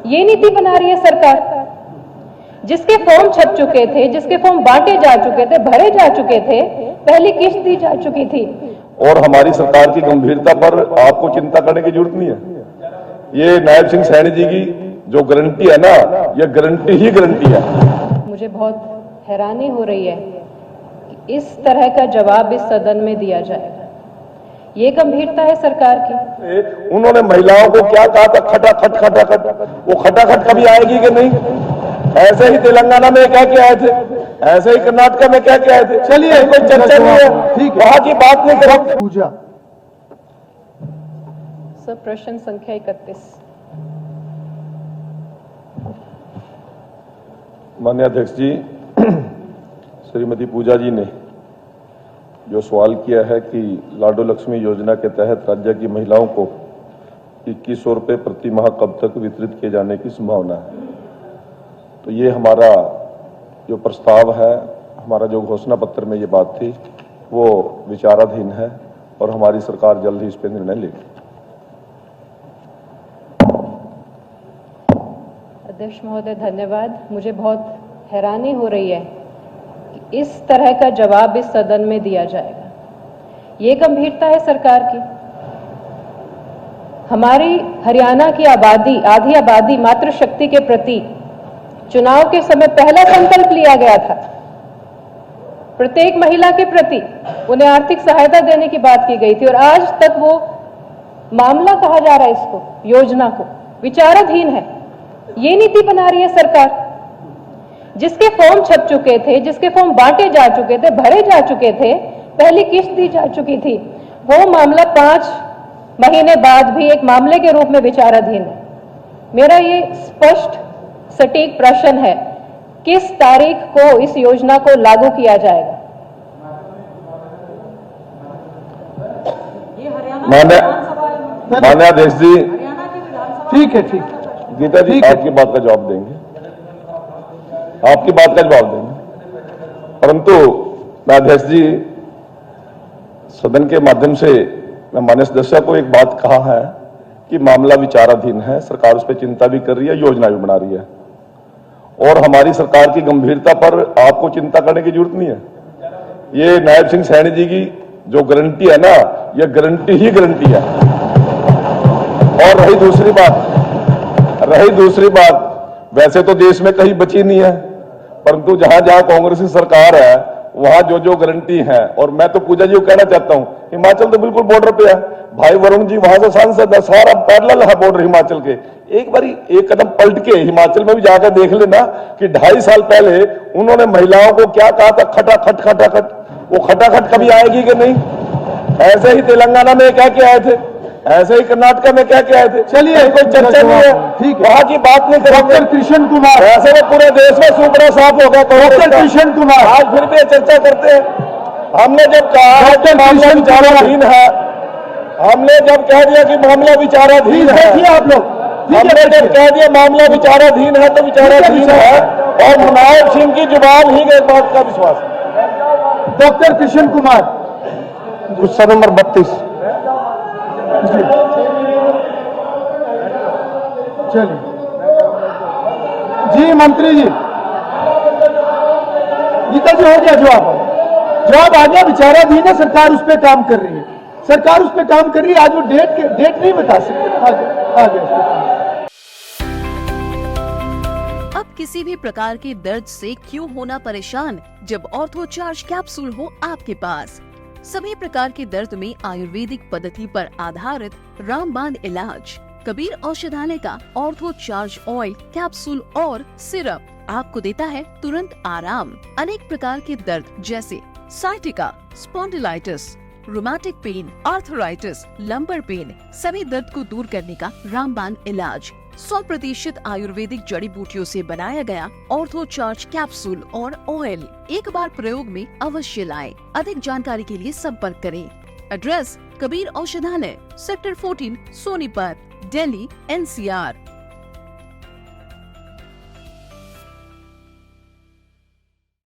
ये नीति बना रही है सरकार, जिसके फॉर्म छप चुके थे, जिसके फॉर्म बांटे जा चुके थे, भरे जा चुके थे, पहली किश्त दी जा चुकी थी। और हमारी सरकार की गंभीरता पर आपको चिंता करने की जरूरत नहीं है। ये नायब सिंह सैनी जी की जो गारंटी है ना, ये गारंटी ही गारंटी है। मुझे बहुत हैरानी हो रही है कि इस तरह का जवाब इस सदन में दिया जाएगा। ये गंभीरता है सरकार की। उन्होंने महिलाओं को क्या कहा था, खटाखट खटाखट, वो खटाखट कभी आएगी कि नहीं? ऐसे ही तेलंगाना में कह के आए थे, ऐसे ही कर्नाटक में कह के आए थे। चलिए, कोई चर्चा नहीं है, ठीक, वहां की बात नहीं करें। पूजा सर, प्रश्न संख्या 31। माननीय अध्यक्ष जी, श्रीमती पूजा जी ने जो सवाल किया है कि लाडो लक्ष्मी योजना के तहत राज्य की महिलाओं को 2100 रुपये प्रति माह कब तक वितरित किए जाने की संभावना है, तो ये हमारा जो प्रस्ताव है, हमारा जो घोषणा पत्र में ये बात थी, वो विचाराधीन है और हमारी सरकार जल्द ही इस पर निर्णय लेगी। अध्यक्ष महोदय, धन्यवाद। मुझे बहुत हैरानी हो रही है कि इस तरह का जवाब इस सदन में दिया जाएगा। ये गंभीरता है सरकार की। हमारी हरियाणा की आबादी, आधी आबादी मातृशक्ति के प्रति चुनाव के समय पहला संकल्प लिया गया था। प्रत्येक महिला के प्रति उन्हें आर्थिक सहायता देने की बात की गई थी और आज तक वो मामला कहा जा रहा है, इसको, योजना को विचाराधीन है। ये नीति बना रही है सरकार, जिसके फॉर्म छप चुके थे, जिसके फॉर्म बांटे जा चुके थे, भरे जा चुके थे, पहली किश्त दी जा चुकी थी, वो मामला 5 महीने बाद भी एक मामले के रूप में विचाराधीन है। मेरा ये स्पष्ट सटीक प्रश्न है, किस तारीख को इस योजना को लागू किया जाएगा? माननीय अध्यक्ष जी, ठीक है, ठीक, गीता जी आपकी बात का जवाब देंगे, आपकी बात का जवाब देंगे, परंतु मैं अध्यक्ष जी सदन के माध्यम से मैं माननीय सदस्य को एक बात कहा है कि मामला विचाराधीन है, सरकार उस पर चिंता भी कर रही है, योजना भी बना रही है और हमारी सरकार की गंभीरता पर आपको चिंता करने की जरूरत नहीं है। ये नायब सिंह सैनी जी की जो गारंटी है ना, ये गारंटी ही गारंटी है। और रही दूसरी बात, वैसे तो देश में कहीं बची नहीं है, परंतु जहां जहां कांग्रेस की सरकार है वहां जो जो गारंटी है, और मैं तो पूजा जी को कहना चाहता हूं, हिमाचल तो बिल्कुल बॉर्डर पे है, भाई वरुण जी वहां से सांसद है, सारा पैरेलल है बॉर्डर हिमाचल के। एक बारी एक कदम पलट के हिमाचल में भी जाकर देख लेना कि 2.5 साल पहले उन्होंने महिलाओं को क्या कहा था, खटाखट खटाखट, वो खटाखट कभी आएगी कि नहीं? ऐसे ही तेलंगाना में कह के आए थे, ऐसे ही कर्नाटक में कह के आए थे। चलिए, कोई चर्चा नहीं है, ठीक, वहां की बात नहीं करेंगे। डॉक्टर कृष्ण कुमार, ऐसे में पूरे देश में सुपड़ा साफ हो गया। डॉक्टर कृष्ण कुमार, आज फिर भी चर्चा करते हैं। हमने जब कहा कि मामला विचाराधीन है, हमने जब कह दिया कि मामला विचाराधीन है, देखिए आप लोग, हमने जब कह दिया मामला विचाराधीन है तो विचाराधीन है, और नायब सिंह की जुबान ही एक बात का विश्वास है। डॉक्टर कृष्ण कुमार, गुस्सा नंबर 32। चलिए जी, मंत्री जी, गीता जी, हो गया जवाब आ गया। विचाराधीन है, सरकार उस पर काम कर रही है, सरकार उस पर काम कर रही है। आज वो डेट नहीं बता सकते। आ गया। अब किसी भी प्रकार के दर्द से क्यों होना परेशान, जब ऑर्थो चार्ज कैप्सूल हो आपके पास। सभी प्रकार के दर्द में आयुर्वेदिक पद्धति पर आधारित रामबाण इलाज। कबीर औषधालय का ऑर्थो चार्ज ऑयल, कैप्सूल और सिरप आपको देता है तुरंत आराम। अनेक प्रकार के दर्द जैसे sciatica, spondylitis, rheumatic pain, arthritis, lumbar pain, सभी दर्द को दूर करने का रामबाण इलाज 100% आयुर्वेदिक जड़ी बूटियों से बनाया गया ऑर्थो चार्ज कैप्सूल और ऑयल एक बार प्रयोग में अवश्य लाएं। अधिक जानकारी के लिए संपर्क करें। एड्रेस: कबीर औषधालय, सेक्टर 14, सोनीपत, दिल्ली, NCR।